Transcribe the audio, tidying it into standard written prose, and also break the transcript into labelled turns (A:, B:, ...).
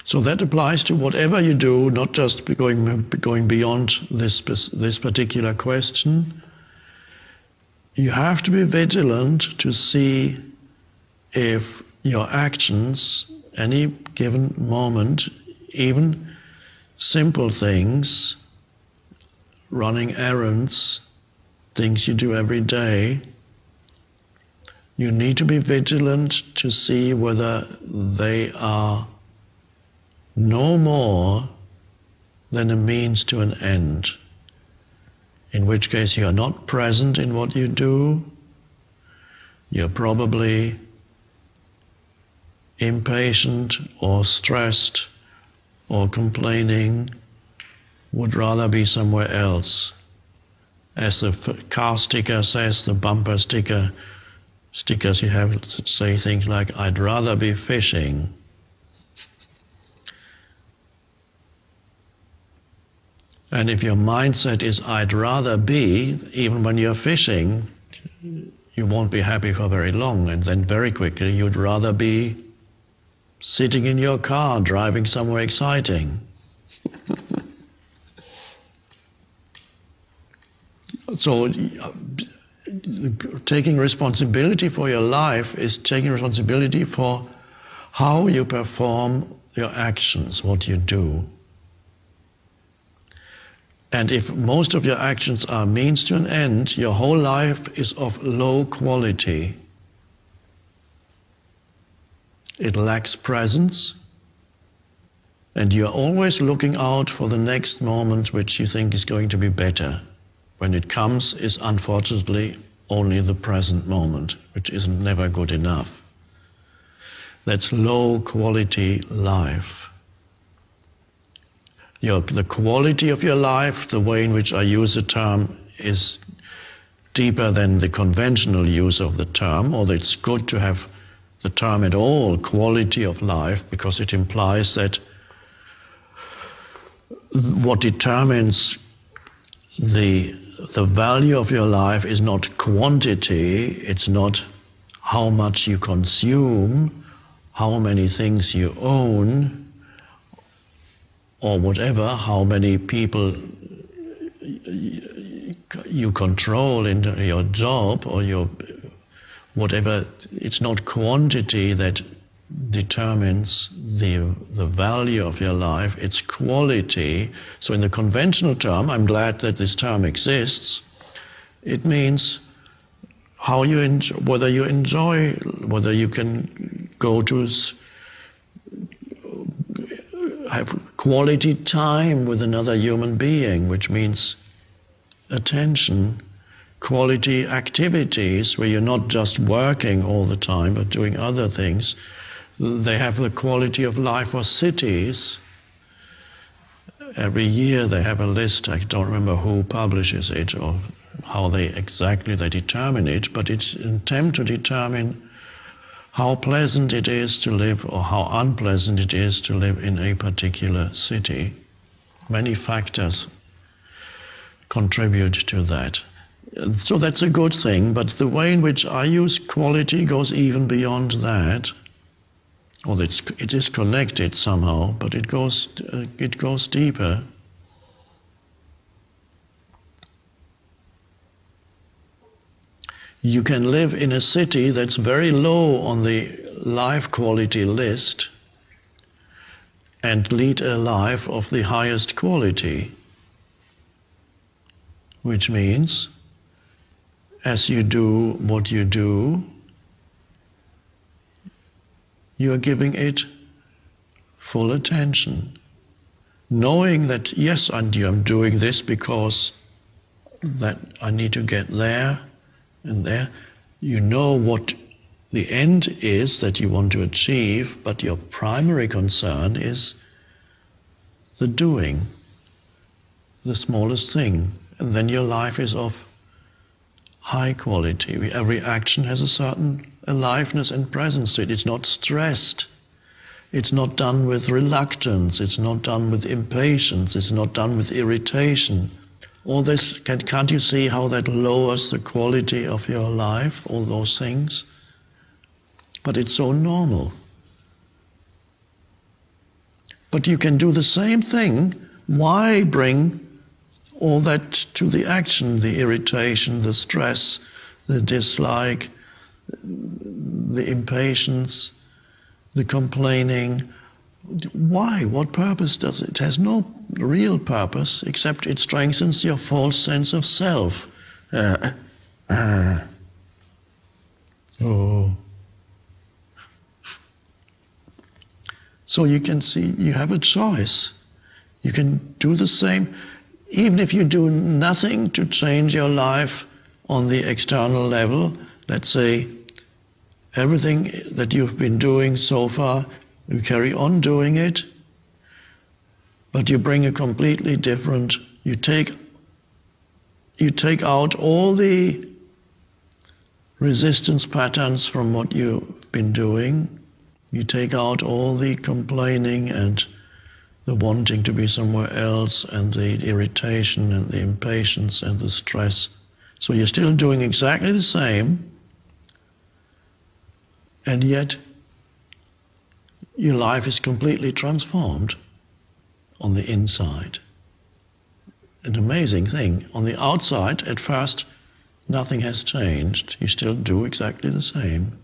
A: So that applies to whatever you do, not just going beyond this particular question. You have to be vigilant to see if your actions, any given moment, even simple things, running errands, things you do every day, you need to be vigilant to see whether they are no more than a means to an end. In which case you are not present in what you do, you're probably impatient or stressed or complaining, would rather be somewhere else. As the car sticker says, the bumper stickers you have that say things like, I'd rather be fishing. And if your mindset is, I'd rather be, even when you're fishing, you won't be happy for very long, and then very quickly you'd rather be sitting in your car, driving somewhere exciting. So taking responsibility for your life is taking responsibility for how you perform your actions, what you do. And if most of your actions are means to an end, your whole life is of low quality. It lacks presence, and you're always looking out for the next moment which you think is going to be better. When it comes, is unfortunately only the present moment, which is never good enough. That's low quality life. The quality of your life, the way in which I use the term, is deeper than the conventional use of the term, although it's good to have the term at all, quality of life, because it implies that what determines the value of your life is not quantity, it's not how much you consume, how many things you own, or whatever, how many people you control in your job or your whatever. It's not quantity that determines the value of your life, it's quality. So in the conventional term, I'm glad that this term exists, it means how you whether you enjoy, whether you can go to have quality time with another human being, which means attention, quality activities where you're not just working all the time but doing other things. They have the quality of life for cities. Every year they have a list, I don't remember who publishes it or how they determine it, but it's an attempt to determine how pleasant it is to live or how unpleasant it is to live in a particular city. Many factors contribute to that. So that's a good thing, but the way in which I use quality goes even beyond that. Well, it is connected somehow, but it goes deeper. You can live in a city that's very low on the life quality list and lead a life of the highest quality, which means as you do what you do, you are giving it full attention, knowing that yes, I'm doing this because that I need to get there and there. You know what the end is that you want to achieve, but your primary concern is the doing, the smallest thing, and then your life is of high quality. Every action has a certain aliveness and presence to it. It's not stressed. It's not done with reluctance. It's not done with impatience. It's not done with irritation. All this, can't you see how that lowers the quality of your life, all those things? But it's so normal. But you can do the same thing. Why bring all that to the action, the irritation, the stress, the dislike, the impatience, the complaining? Why? What purpose does it? It has no real purpose except it strengthens your false sense of self. So you can see you have a choice. You can do the same. Even if you do nothing to change your life on the external level, let's say everything that you've been doing so far, you carry on doing it, but you bring a completely different, you take out all the resistance patterns from what you've been doing. You take out all the complaining and the wanting to be somewhere else and the irritation and the impatience and the stress. So you're still doing exactly the same, and yet your life is completely transformed on the inside. An amazing thing. On the outside, at first, nothing has changed. You still do exactly the same.